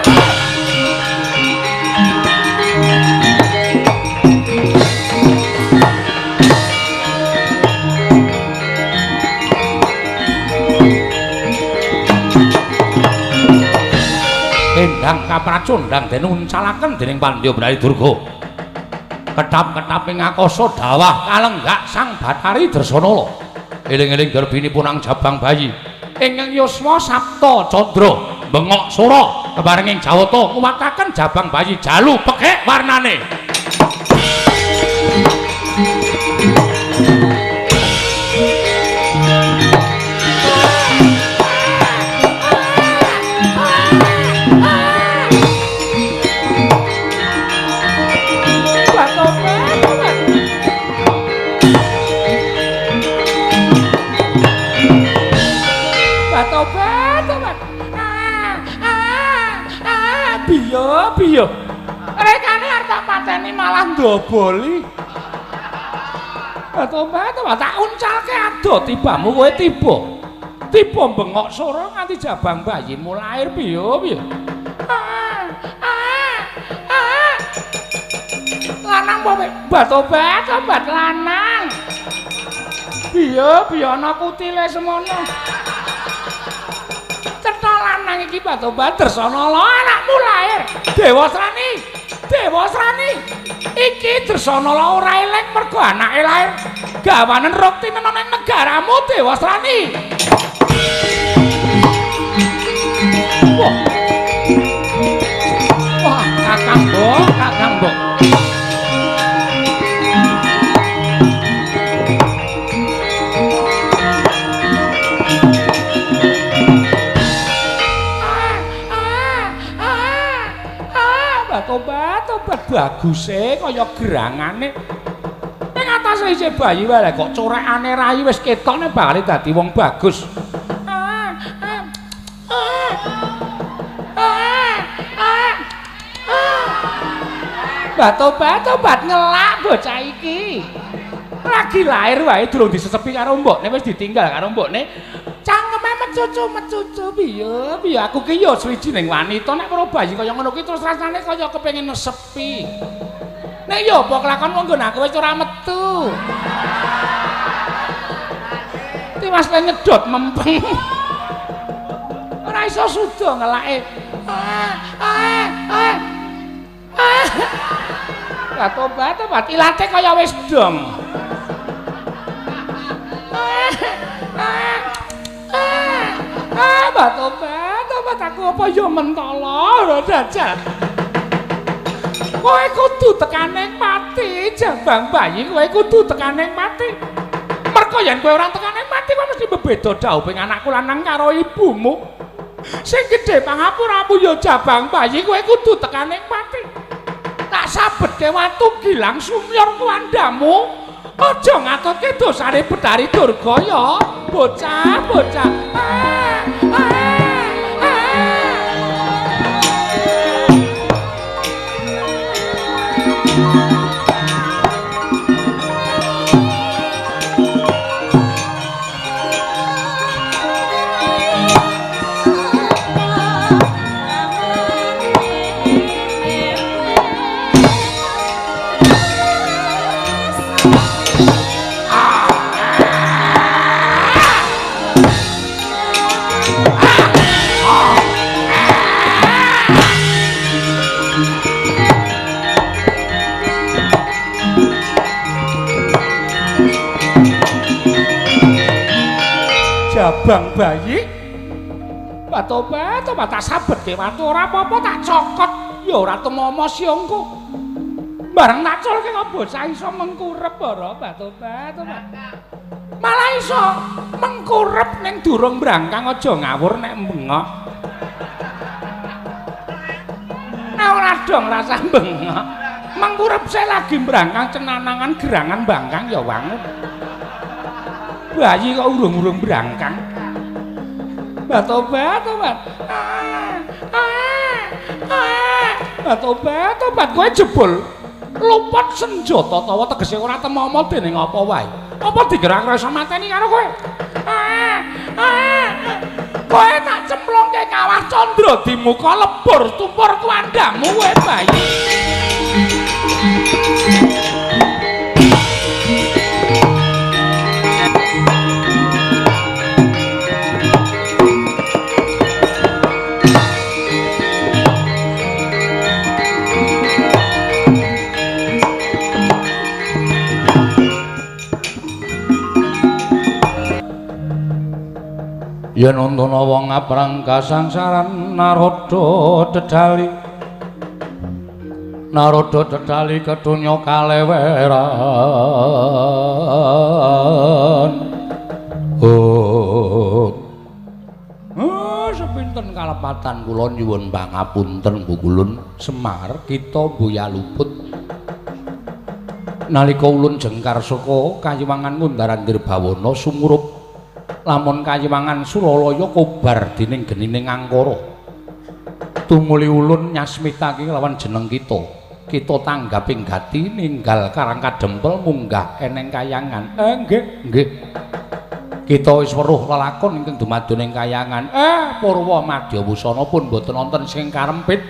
Endang kapracundang den uncalaken dening Pandya Betari Durga. Ketap-ketap ing akasa dawah kalenggak sang Batari Dresana. Eling-eling garbinipun ang jabang bayi ingkang yuswa Sapta Candra bengok sura kebarenging Jawata nguwataken jabang bayi jalu pekek warnane. Piye? Rekane arep tak pateni malah ndoboli. Tobat tak uncalke ado tibamu kowe tiba. Tiba bengok sora nganti jabang bayimu lair piye? Lanang apa? Tobat lanang. Piye ana kutile semono. Cetha lanang iki Tobat Dresana lho anakmu lair. Dewa Srani. Iki Dresana lho ora elek mergo anake lair. Gawanen rukti nang negaramu Dewa Srani. Wah, Kakang Mbok. Tobat baguse kaya gerangane. Ning atase isih bayi wae kok corekane rayi wis ketokne bakal dadi wong bagus. Tobat ngelak bocah iki. Lagi lahir wae durung disesepi karo mbokne wis ditinggal karo mbokne. Cangkeme mecucu piye aku ki ya swijining wanita nek karo bayi kaya ngono ki terus rasane kaya kepengin nesepi. Nek ya apa kelakon monggo aku wis ora metu. Mas le nyedot mempeng. Ora iso suda ngelake. Tobat ilate kaya wis dong. Tobat aku apa ya mentala ora jajal. Kowe kudu tekaning mati, jambang bayi kowe kudu tekaning mati. Merko yen kowe ora tekaning mati kowe mesti bebeda dhauping anakku lanang karo ibumu. Sing gedhe pangapuramu ya jabang bayi kowe kudu tekaning mati. Tak sabetke watu gilang sumyor kuwandamu. Aja ngatutke dosane Bedari Durga ya, bocah. Jabang bayi tobat tak sabetke watu ora apa-apa tak cokot ya ora temomo siangku bareng tak culke kok bocah iso mengkurep ora tobat malah iso mengkurep ning durung brangkang aja ngawur nek bengok ora dong rasa bengok mengkurep saya lagi brangkang cenanangan gerangan bangkang ya wangun bayi kok urung-urung berangkang. Tobat. Tobat kowe jebul luput senjata tawa tegese ora temomo dening apa wae. Apa digerak rasa mateni karo kowe? Kowe tak cemplungke kawah candra di muka lebur tumpur kuwandamu kowe bayi. Yen untuna wong ngaprang kasangsaran Narada dedali kedunya kaleweran sepinten kalepatan kula nyuwun pangapunten Bu Kulun Semar kita boya luput nalika ulun jengkar saka Kayiwangan Ngundaran Dirbawana sumurup lamun Kayiwangan Suralaya kobar dening genining Angkara. Tumuli ulun nyasmitake lawan jeneng kita. Kita tanggaping gati ninggal Karang Kadempel munggah eneng Kayangan. Nggih. Kita wis weruh lelakon ingkang dumadun ing Kayangan. Purwa Madyawusana pun boten wonten sing karempit.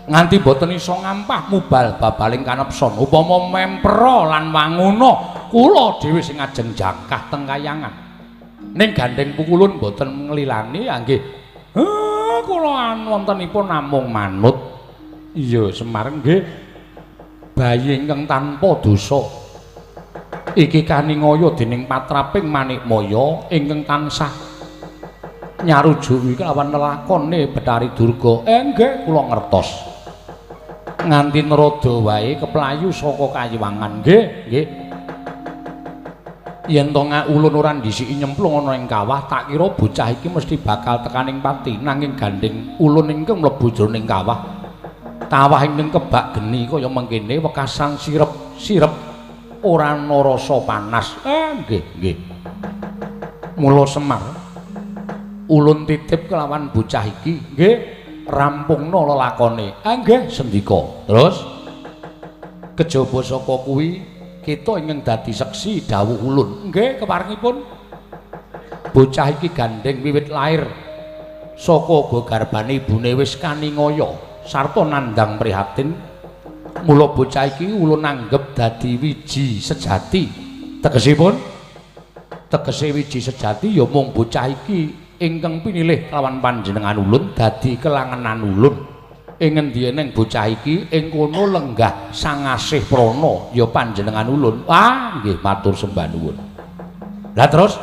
Nganti boten iso ngampah mubal babaling kanepson. Upama mempera lan wanguna kula dhewe sing ajeng jangkah teng Kayangan. Ning gandeng pukulun boten nglilani nggih. Kula wontenipun namung manut. Iya Semar nggih. Bayi ingkang tanpa dosa. Iki kaningaya dening patraping Manikmaya ingkang tansah nyarujuki kelawan lelakone Betari Durga. Nggih kula ngertos. Nganti nerada wae keplayu saka Kayiwangan. Nggih. Yen to ulun ora ndhisiki nyemplung ana ing kawah tak kira bocah iki mesti bakal tekaning pati nanging gandeng ulun ingkang mlebu jroning kawah ingkang kebak geni kaya mengkene wekasan sirep ora ana rasa panas. Nggih. Mula Semar ulun titip kelawan bocah iki nggih rampungna lelakone. Nggih sendika. Terus kejaba saka kuwi kita ingin dadi seksi dawuh ulun. Nggih keparengipun bocah iki gandeng wiwit lair saka garbane ibune wis kaningaya sarta nandang prihatin. Mula bocah iki ulun anggep dadi wiji sejati. Tegesipun tegese wiji sejati ya mung bocah iki ingkang pinilih lawan panjenengan ulun dadi kelangenan ulun ing ngendiening bocah iki ing kono lenggah sangasih prana ya panjenengan ulun. Wah nggih matur sembah nuwun. Lah terus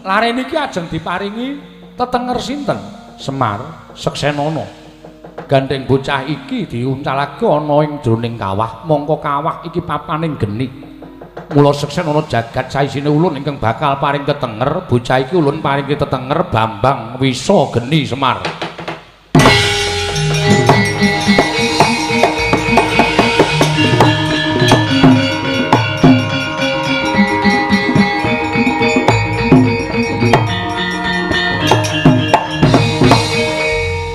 lare niki ajeng diparingi tetenger sinten? Semar Seksenana. Gandeng bocah iki diuncalake ana ing jroning kawah, mongko kawah iki papaning geni. Mula Seksenana jagat saisine ulun ingkang bakal paring tetenger, bocah iki ulun paringi tetenger Bambang Wisa Geni Semar.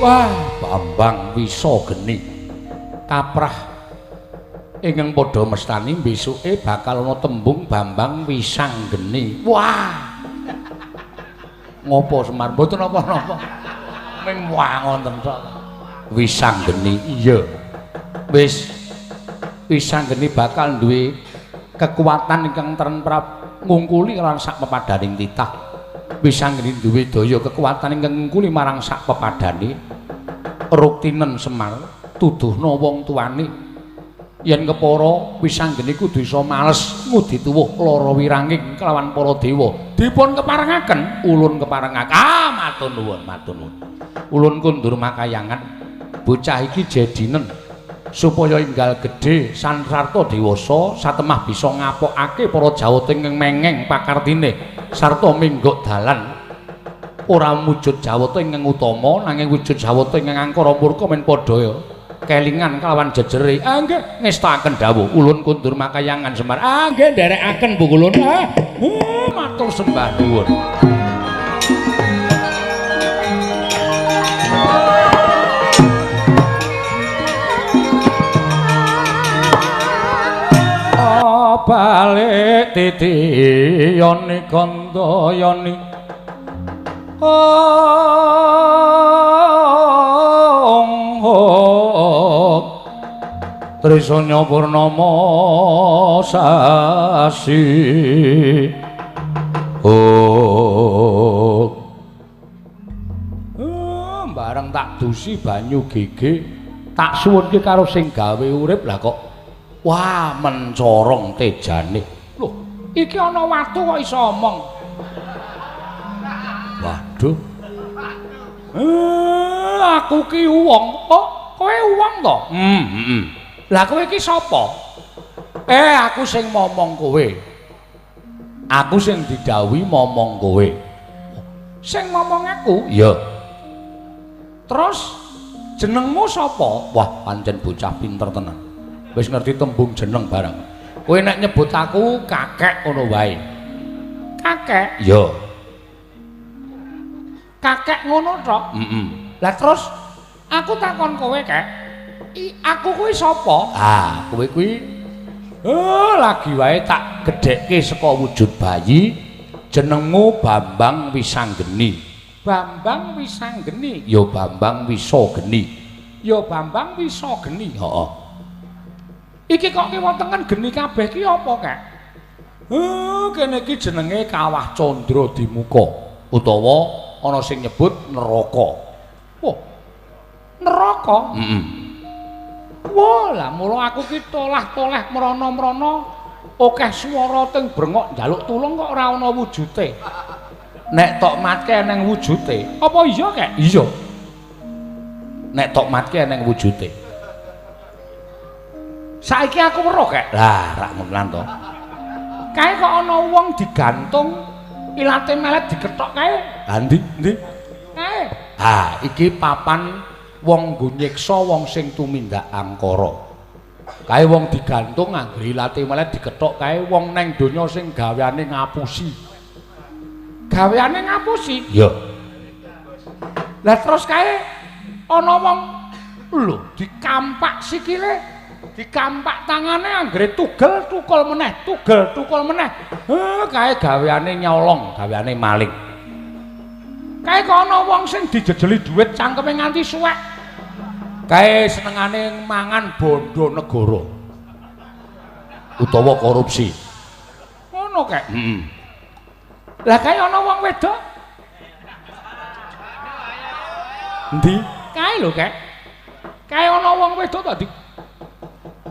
Wah, Bambang Wisa Geni kaprah ingkang padha mestani besuke bakal ana tembung Bambang Wisang Geni. Wah. Ngopo Semar? Mboten napa-napa. Ming wah wonten tok. Wisang Geni. Iya. Wis Wisang Geni bakal duwe kekuatan ingkang teremprap ngungkuli lan sak pepadaning titah. Wisang Geni duwe daya kekuatan ingkang ngungkuli marang sak pepadane. Ruktinen Semar tuduhna wong tuane yen kepara Wisang Geni kudu isa males ngudi tuwuh lara wiranging kelawan para dewa dipun keparengaken ulun keparengaken matur nuwun ulun kundur makayangan bocah iki jedinen supaya enggal gedhe sansarta dewasa satemah bisa ngapokake para jawata ing mengeng pakartine sarta minggok dalan ora wujud jawata ingkang utama nanging wujud jawata ingkang angkara murka men padha kelingan kelawan jejere. Nggih ngestakaken dawuh ulun kundur makayangan Semar. Nggih nderekaken Bu ulun. Matur sembah nuwun. Balik titiyane kandayane Trisanya Purnama sasi bareng tak dusi banyu gege tak suwunke karo sing gawe urip lah kok wah mencorong tejane. Loh iki ana watu kok iso omong. Waduh. Aku ki wong. Oh, kowe wong to? Lah kowe iki sapa? Aku sing momong kowe. Aku sing didhawuhi momong kowe. Sing momong aku? Iya. Terus jenengmu sapa? Wah, pancen bocah pinter tenan. Wis ngerti tembung jeneng barang. Kowe nek nyebut aku kakek ngono wae. Kakek? Iya. Kakek ngono tok? Lah terus aku takon kowe, Kek. Aku kuwi sapa? Kowe kuwi lagi wae tak gedhekke saka wujud bayi. Jenengmu Bambang Wisanggeni. Bambang Wisanggeni? Ya Bambang Wisageni. Ya Bambang Wisageni. Heeh. Iki kok kiwa tengen geni kabeh ki apa, Kek? Kene iki jenenge Kawah Candra Dimuka utawa ana sing nyebut neraka. Wah. Neraka? Wah, lah mula aku ki tolah-toleh mrana-mrana akeh swara teng brengok njaluk tulung kok ora ana wujute. Nek tok matke eneng wujute. Apa iya, Kek? Iya. Nek tok matke eneng wujute. Saiki aku weruh, Kek. Lah, rak ngono to. Kae kok ana wong digantung ilate melet dikethok kae. Lah ndi? Kae. Iki papan wong nggo nyiksa wong sing tumindak angkara. Kae wong digantung nganggo ilate melet dikethok kae wong neng donya sing gaweane ngapusi. Gaweane ngapusi? Iya. Lah terus kae ana wong lho dikampak sikile. Dikampak tangane anggere tugel tukul meneh, kae gaweane nyolong, gaweane maling. Kae kok ana wong sing dijejeli dhuwit cangkeme nganti suwek. Kae senengane mangan bondo negara. Utawa korupsi. Ngono, Kek. Lah kae ana wong wedok. Endi? Kae lho, Kek. Kae ana wong wedok tadi.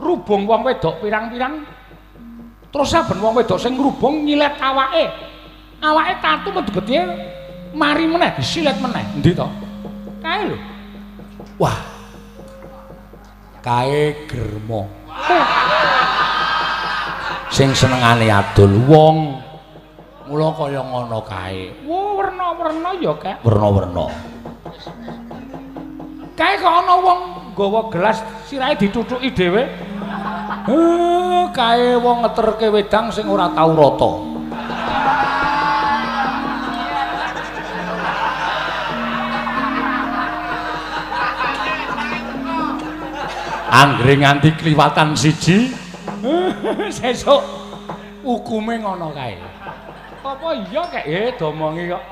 Rubung wong wedok pirang-pirang. Terus saben wong wedok sing ngrubung nyilet awake. Awake tatu medhegete mari meneh disilet meneh. Endi to? Kae lho. Wah. Kae germo. Sing senengane adol wong. Mula kaya ngono kae. Wo werna-werna ya, Kek. Werna-werna. Kae kok ana wong nggawa gelas sirahe ditutuki dhewe. Kae wong ngeterke wedang sing ora tau rata. Anggere nganti kliwatan siji. Sesuk hukume ngono kae. Apa iya Kek? Domongi kok.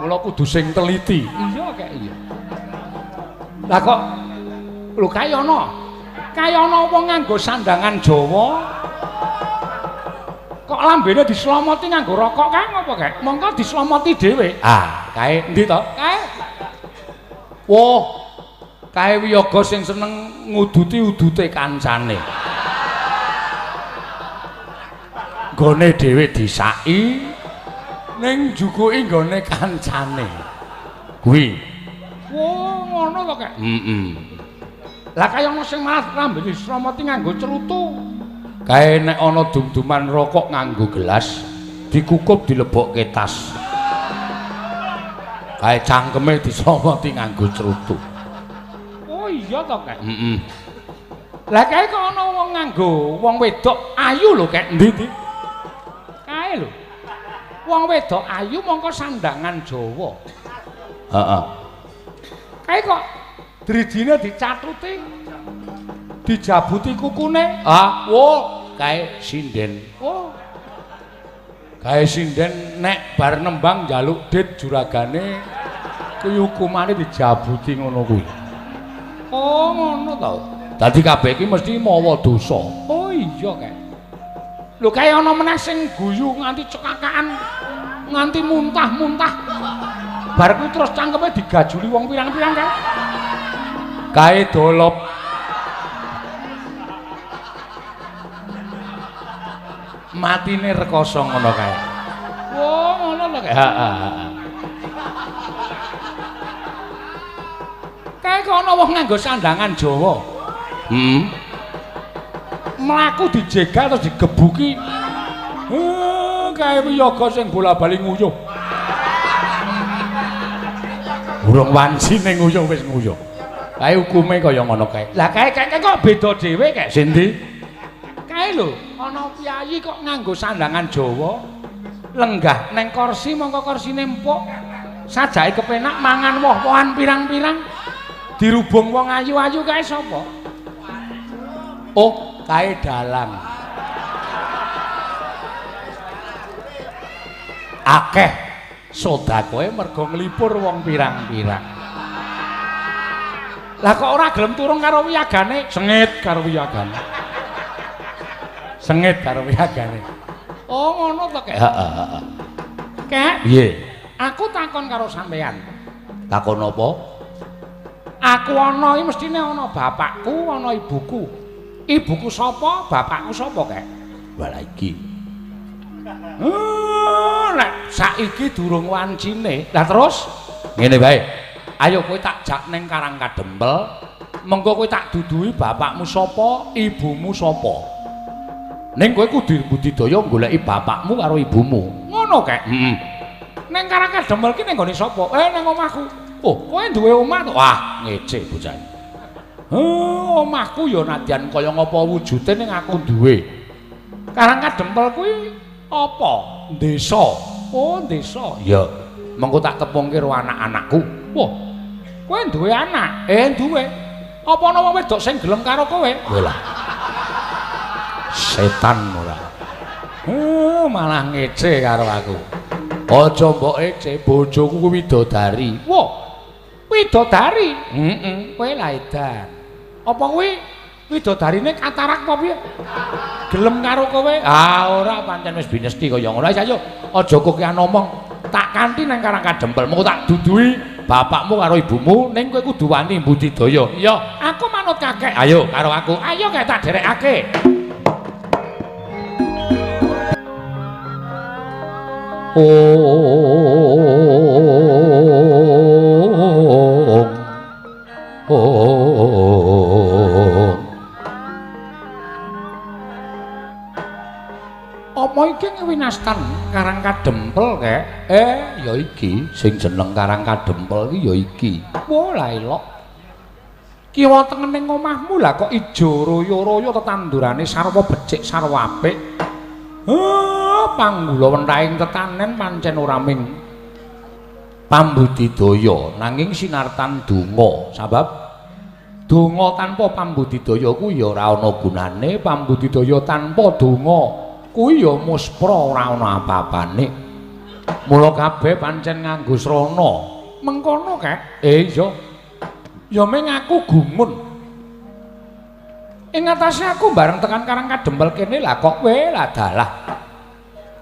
Mula kudu sing teliti. Iya Kek, iya. Lah kok lho kae ana. Kae ana wong nganggo sandangan Jawa. Kok lambene dislomoti nganggo rokok kae ngopo Kek? Monggo dislomoti dhewe. Ah, kae endi to? Kae. Woh. Kae wiyaga sing seneng nguduti udute kancane. Gone dhewe disaki ning jukuki nggone kancane. Kuwi. Wo, ngono to, Kek? Lah kaya ana sing malah rambene disromoti nganggo cerutu. Kae nek ana dum-duman rokok nganggo gelas, dikukup dilebokke tas. Kae cangkeme disromoti nganggo cerutu. Oh iya to, Kek? Lah kae kok ana wong nganggo wong wedok ayu lho, Kek. Endi? Kae lho. Wong wedok ayu mongko sandangan Jawa. Heeh. Kae kok dridine dicatuti. Dijabuti kukune. Ah, wo, kae sinden. Oh. Kae sinden nek bar nembang njaluk dit juragane kuwi hukumane dijabuti ngono kuwi. Oh, ngono to. Dadi kabeh iki mesti mawa dosa. Oh iya, Kek. Lho kae ana meneh sing guyu nganti cekakaan, nganti muntah-muntah. Bar kuwi terus cangkeme digajuli wong pirang-pirang kae. Kae dolop. Matine rekoso ngono kae. Oh, ngono lho kae. Heeh. Kae kok ana wong nganggo sandangan Jawa. Mlaku dijegal terus digebuki. Kae wiyaga sing bola-bali nguyuh. Urung wanci ning nguyuh wis nguyuh. Kae hukume kaya ngono kae. Lah kae kok beda dhewe kae. Sendi? Kae lho, ana piyayi kok nganggo sandangan Jawa. Lenggah neng kursi mongko kursine empuk. Sajake kepenak mangan woh-wohan pirang-pirang. Dirubung wong ayu-ayu kae sapa? Oh, kae dalang. Akeh sedakoe mergo nglipur wong pirang-pirang. Lah kok ora gelem turung karo wiyagane? Sengit karo wiyagane. Sengit karo wiyagane. Oh, ngono to, Kek? Heeh. Kek? Piye? Aku takon karo sampean. Takon apa? Aku ana iki mestine ana bapakku, ana ibuku. Ibuku sapa? Bapakku sapa, Kek? Wala iki. Nek saiki durung wancine. Lah terus ngene bae. Ayo kowe tak jak ning Karang Kadempel. Mengko kowe tak duduhi bapakmu sapa, ibumu sapa. Ning kowe kudu budidaya goleki bapakmu karo ibumu. Ngono, Kek? Heeh. Ning Karang Kadempel ki ning gone sapa? Ning omahku. Oh, kowe duwe omah to? Wah, ngece bocah. Omahku ya nadyan kaya ngapa wujute ning aku duwe. Karang Kadempel kuwi apa? Desa. Oh, desa. Ya. Mengko tak tepungke karo anak-anakku. Wah. Kowe duwe anak? Duwe. Apa ana wong wedok sing gelem karo kowe? Lah. Setan ora. Malah ngece karo aku. Aja mbok ece, bojoku kuwi widodari. Wah. Widodari? Kowe lah edan. Apa kuwi Widodarine katarak apa piye? Gelem karo kowe? Ah ora pancen wis binesti kaya ngono. Ayo aja kokean omong. Tak kanthi nang Karangkadempel mengko tak duduhi bapakmu karo ibumu ning kowe kudu wani budidaya. Iya, aku manut kakek. Ayo karo aku. Ayo kae tak derekake. Apa iki winastan Karangkadempel kek? Ya iki sing jeneng Karangkadempel iki ya iki. Wah, la elok. Kiwa tengening omahmu lah kok ijo royo-royo tetandurane sarwa becik sarwa apik. Panggula wentahing tetanen pancen ora ming pambudidaya nanging sinartan donga. Sabab donga tanpa pambudidaya kuwi ya ora ana gunane, pambudidaya tanpa donga kuwi ya muspra ora ana apa-apane. Mula kabeh pancen nganggo srana. Mengkono kek? Iya. Ya ming aku gumun. Ing atase aku bareng tekan Karangkadempel kene lah kok kowe lah dalah.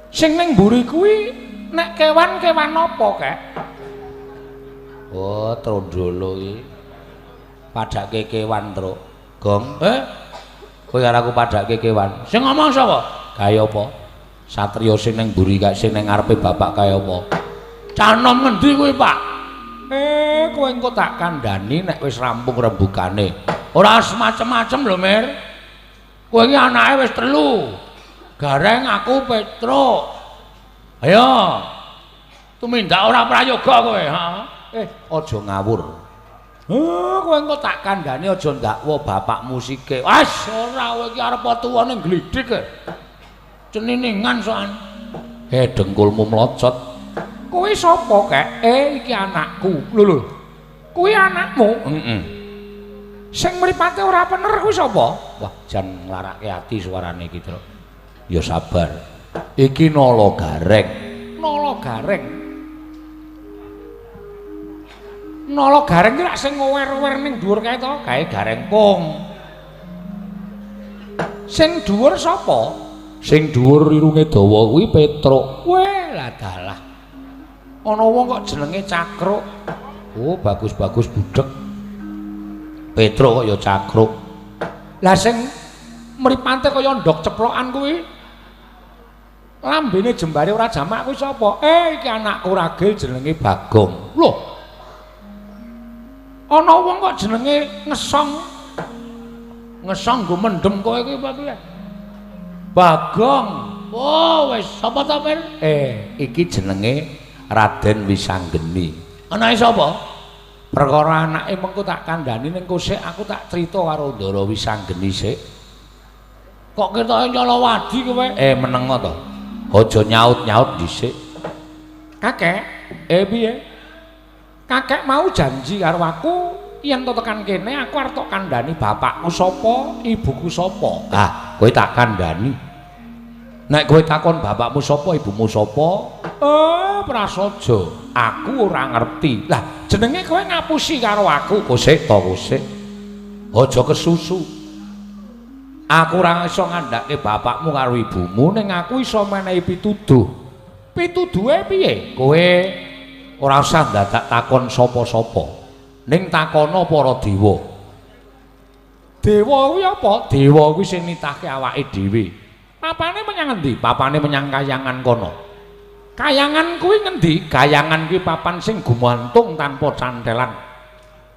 Sing ning mburi kuwi nek kewan-kewan apa kek? Oh, trondolo iki. Padake kewan, Truk. Gong. Kowe karo aku padake kewan. Sing ngomong sapa? Kaya apa? Satriya sing ning mburi kaya sing ning ngarepe bapak kaya apa? Canom ngendi kuwi, Pak? Kowe engko tak kandhani nek wis rampung rembugane. Ora semacam-macam lho, Mir. Kowe iki anake wis 3. Gareng aku Petruk. Ayo. Tumindak ora prayoga kowe, ha? Aja ngawur. Kowe engko tak kandhani aja ndakwa bapakmu sike. Wes ora kowe iki arep tuwane glidhik. Ceniningan soan. Dengkulmu mlocot. Kowe sapa, Kek? Iki anakku. Lho. Kuwi anakmu? Heeh. Sing mripate ora bener kuwi sapa? Wah, jan nglarake ati suarane iki, Truk. Ya sabar. Iki Nala Gareng. Nala Gareng. Nala Gareng ki lak sing ngower-ower ning dhuwur kae to, kae Gareng Pung. Sing dhuwur sapa? Sing dhuwur irunge dawa kuwi Petruk. Weh, lah dalah. Ana wong kok jenenge Cakruk. Oh, bagus-bagus budhek. Petruk kok ya Cakruk. Lah sing mripate kaya ndok ceplokan kuwi. Lambene jembare ora jamak kuwi sapa? Iki anakku ragil jenenge Bagong. Loh. Ana wong kok jenenge Ngesong. Ngesong nggo mendem kowe kuwi apa piye? Bagong. Oh, wis sapa ta, Mir? Iki jenenge Raden Wisanggeni. Anake sapa? Perkara anake mengko tak kandhani ning kosek aku tak crita karo Ndara Wisanggeni sik. Kok ketoke nyolowadi kowe? Menengo to. Aja nyaut-nyaut dhisik. Kakek, piye? Kakek mau janji karo aku yen to tekan kene aku arep tok kandhani bapakku sapa, ibuku sapa. Ah, kowe tak kandhani. Nek kowe takon bapakmu sapa, ibumu sapa? Prasaja, aku ora ngerti. Lah, jenenge kowe ngapusi karo aku, kosek to kosek. Aja kesusu. Aku ora iso ngandhake bapakmu karo ibumu ning aku iso menehi pituduh. Pituduhe piye? Kowe ora usah dadak takon sapa-sapa. Ning takono para dewa. Dewa kuwi apa? Dewa kuwi sing nitahke awake dhewe. Papane menyang endi? Papane menyang kayangan kono. Kayangan kuwi ngendi? Kayangan kuwi papan sing gumantung tanpa cantelan.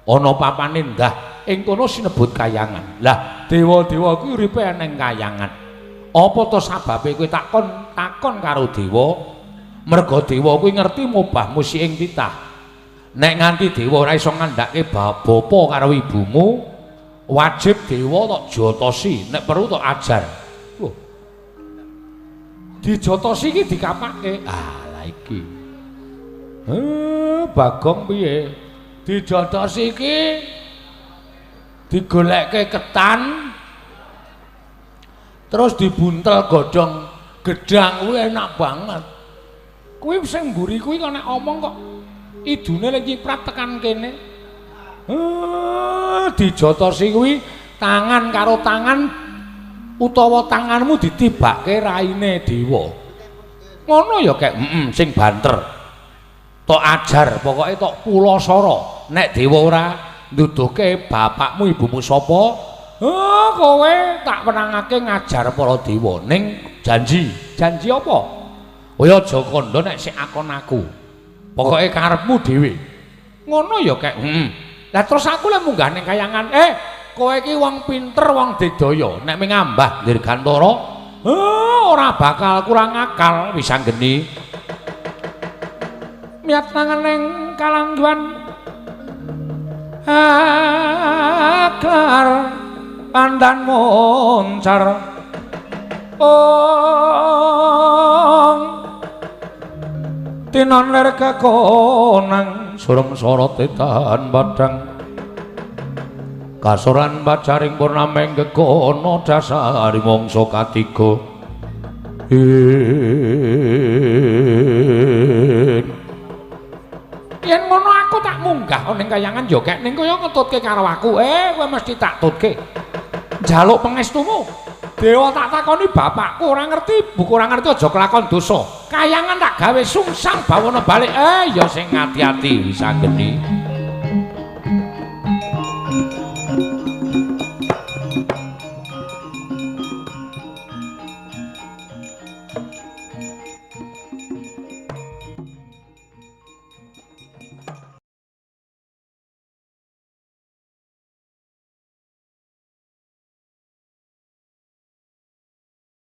Ana papane ndah, ing kono sinebut kayangan. Lah, dewa-dewa kuwi uripe ning kayangan. Apa to sababe kowe takon karo dewa? Merga dewa kuwi ngerti mubahmu si ing titah. Nek nganti dewa ora iso ngandhake bapa karo ibumu, wajib dewa tok jotosi, nek perlu tok ajar. Dijotosi iki dikapake. Lah iki. Bagong piye? Dijotosi iki digolekke ketan terus dibuntel godhong gedang kuwi enak banget. Kuwi sing mburi kuwi kok nek omong kok idune lek nyiprat tekan kene. Dijotosi kuwi tangan karo tangan utawa tanganmu ditibake raine dewa. Ngono ya kek sing banter. Tok ajar pokoke tok pulasara. Nek dewa ora nduduhke bapakmu ibumu sapa? Kowe tak penangake ngajar para dewa ning janji. Janji apa? Kaya aja kandha nek sik akon aku. Pokoke karepmu dhewe. Ngono ya kek. Lah terus aku lek munggah ning kayangan, kowe iki wong pinter, wong digdaya. Nek ming ngambah Dirgantara, ora bakal kurang akal wis anggeni. Miat tangan ning kalangguan aklar pandan moncar. Tinon ler kakonang surem sorot tahan badang kasoran bacaring purnameng gegono dasari mongso katiga yen ngono aku tak munggah ning kayangan yo kek ning kaya ngetutke karo aku kowe mesti tak tutke njaluk pangestumu. Dewa tak takoni bapakku ora ngerti, buku ora ngerti aja kelakon dosa. Kayangan tak gawe sungsang bawana balik. Ya sing ati-ati wis anggeni.